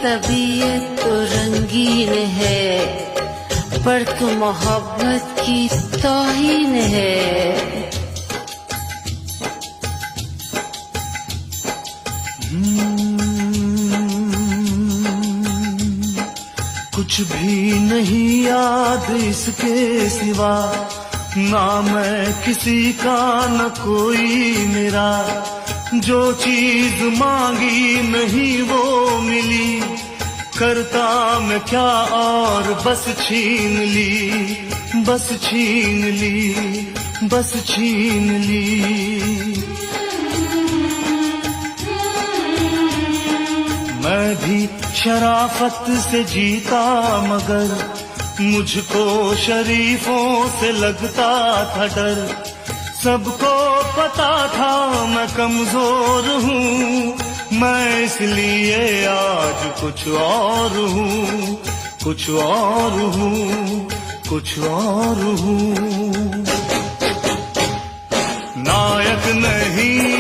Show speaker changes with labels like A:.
A: तबीयत तो रंगीन है, पर तू मोहब्बत की तौहीन है।
B: कुछ भी नहीं याद इसके सिवा, ना मैं किसी का न कोई मेरा। जो चीज मांगी नहीं वो मिली, करता मैं क्या और बस छीन ली, बस छीन ली, बस छीन ली। मैं भी शराफत से जीता मगर मुझको शरीफों से लगता था डर। सबको पता था मैं कमजोर हूँ, मैं इसलिए आज कुछ और हूँ, कुछ और हूँ, कुछ और हूँ। नायक नहीं